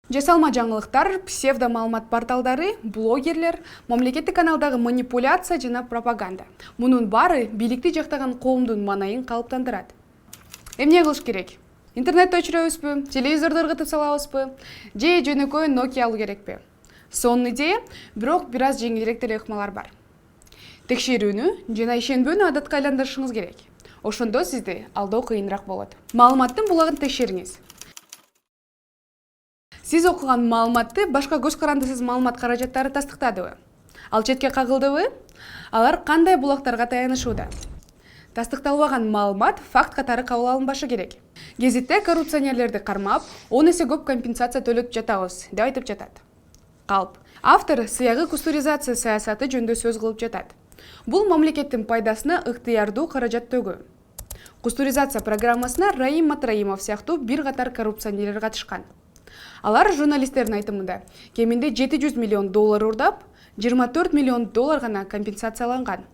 Жасалма жаңылыктар, псевдо маалымат порталдары, блогерлер, мамлекеттик каналдагы манипуляция жана пропаганда. Мунун баары бийликти жактаган коомдун маанайын калыптандырат. Эмне кылыш керек? Интернетти өчүрөбүзбү, телевизорду ыргытып салабызбы, же жөнөкөй Nokia алуу керекпи? Сонун идея, бирок бир аз жеңилирээк деле ыкмалар бар. Текшерүүнү жана ишенбөөнү адатка айландырышыңыз керек. Ошондо сизди алдоо кыйыныраак болот. Маалыматтын булагын текшериңиз. Сиз окуган маалыматты башка көз карандысыз маалымат каражаттары тастыктадыбы? Ал четке кагылдыбы? Алар кандай булактарга таянышууда? Тастыкталбаган маалымат факт катары кабыл алынбашы керек. Гезитте коррупционерлерди кармап, 10 эсе көп компенсация төлөтүп жатабыз деп айтып жатат. Калп. Автор сыягы кустуризация саясаты жөнүндө сөз кылып жатат. Бул мамлекеттин пайдасына ыктыярдуу каражат төгүү. Кустуризация программасына Раим Матраимов сыяктуу бир катар коррупционерлер катышкан. Алар журналисттердин айтымында кеминде 700 миллион доллар урдап, 24 миллион доллар гана компенсацияланган.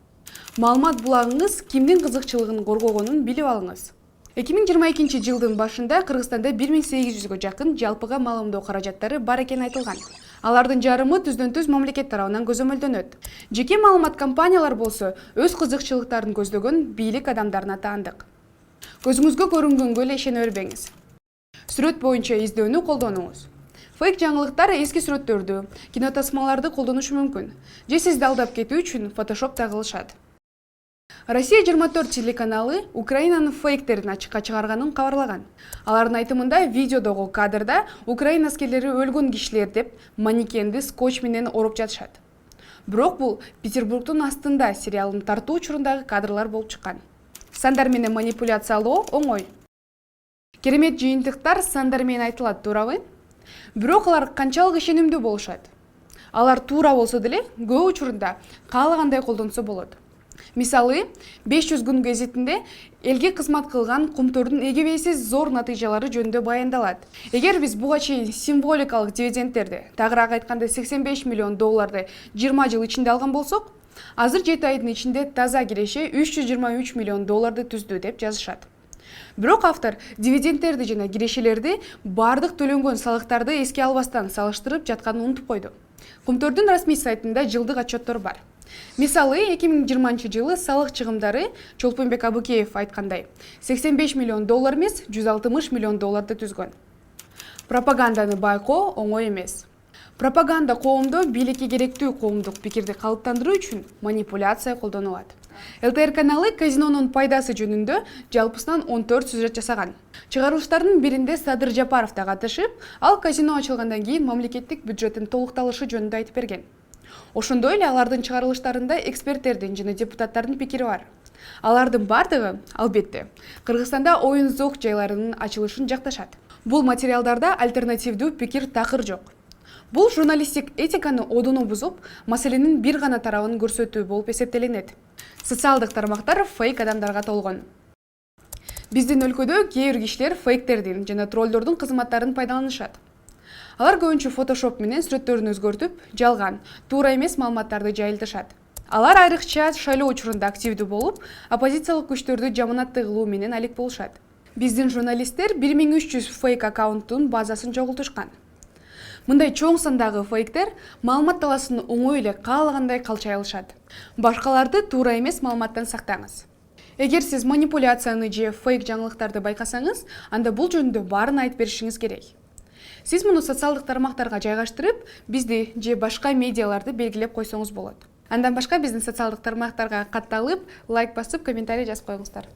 Маалымат булагыңыз кимдин кызыкчылыгын коргогонун билип алыңыз. 2022 жылдын башында Кыргызстанда 1800гө жакын жалпыга маалымдоо каражаттары бар экени айтылган. Алардын жарымы түздөн-түз мамлекет тарабынан көзөмөлдөнөт. Жеке маалымат компаниялар болсо өз кызыкчылыктарын көздөгөн бийлик адамдарына таандык. Көзүңүзгө көрүнгөнгө эле ишене бербеңиз. Сүрөт боюнча издөөнү колдонуңуз. Фейк жаңылыктар эски сүрөттөрдү, кинотасмаларды колдонушу мүмкүн. Же сизди алдап кетүү үчүн Photoshop тагылышат. Россия 24 телеканалы Украинанын фейктерин ачыкка чыгарганын кабарлаган. Алардын айтымында видеодогу кадрда Украина аскерлери өлгөн кишилер деп манекенди скотч менен ороп жатышат. Бирок бул Петербургдун астында сериалын тартуу учурундагы кадрлар болуп чыккан. Сандар менен манипуляциялоо оңой. Керемет жыйынтыктар сандар менен айтылат, туурабы? Бирок алар канчалык ишенимдүү болушат? Алар туура болсо деле көп учурунда каалагандай колдонсо болот. Мисалы, 500 күн гезитинде элге кызмат кылган кумтөрдүн эгебейсиз зор натыйжалары жөнүндө баяндалат. Эгер биз буга чейин символикалык дивидендтерди, тагыраак айтканда 85 миллион долларды 20 жыл ичинде алган болсок, азыр 7 айдын ичинде таза киреше 323 миллион долларды түздү деп жазышат. Бирок автор дивидендтерди жана кирешелерди бардык төлөнгөн салыктарды эске албастан салыштырып жатканын унутуп койду. Кумтөрдүн расмий сайтында жылдык отчеттор бар. Мисалы, 2020 жылы салык чыгымдары Чолпонбек Абыкеев айткандай 85 миллион доллар эмес, 160 миллион долларды түзгөн. Пропаганданы байкоо оңой эмес. Пропаганда коомдо бийликке керектүү коомдук пикирди калыптандыруу үчүн манипуляция колдонулат. ЛТР каналы казинонун пайдасы жөнүндө жалпысынан 14 сюжет жасаган. Чыгарылыштардын биринде Садыр Жапаров да катышып, ал казино ачылгандан кийин мамлекеттик бюджеттин толукталышы жөнүндө айтып берген. Ошондой эле алардын чыгарылыштарында эксперттердин жана депутаттардын пикири бар. Алардын бардыгы, албетте, Кыргызстанда оюн-зоок жайларынын ачылышын жакташат. Бул материалдарда альтернативдүү пикир такыр жок. Бул журналистик этиканы одуну бузуп, маселенин бир гана тарабын көрсөтүү болуп эсептелинет. Социалдык тармактар фейк адамдарга толгон. Биздин өлкөдө кээ бир кишилер фейктердин жана троллдордун кызматтарын пайдаланышат. Алар көбүнчө Photoshop менен сүрөттөрүн өзгөртүп, жалган, туура эмес маалыматтарды жайылтышат. Алар айрыкча шайлоо учурунда активдүү болуп, оппозициялык күчтөрдү жаманатты кылуу менен алек болушат. Биздин журналисттер 1300 фейк аккаунттун базасын жогултушкан. Мындай чоң сандагы фейктер маалымат таласын оңой эле каалагандай калчай алышат. Башкаларды туура эмес маалыматтан сактаңыз. Эгер сиз манипуляцияны же фейк жаңылыктарды байкасаңыз, анда бул жөнүндө баарын айтып беришиңиз керек. Сиз муну социалдык тармактарга жайгаштырып, бизди же башка медиаларды белгилеп койсоңуз болот. Андан башка биздин социалдык тармактарга катталып, лайк басып, комментарий жазып коюңуздар.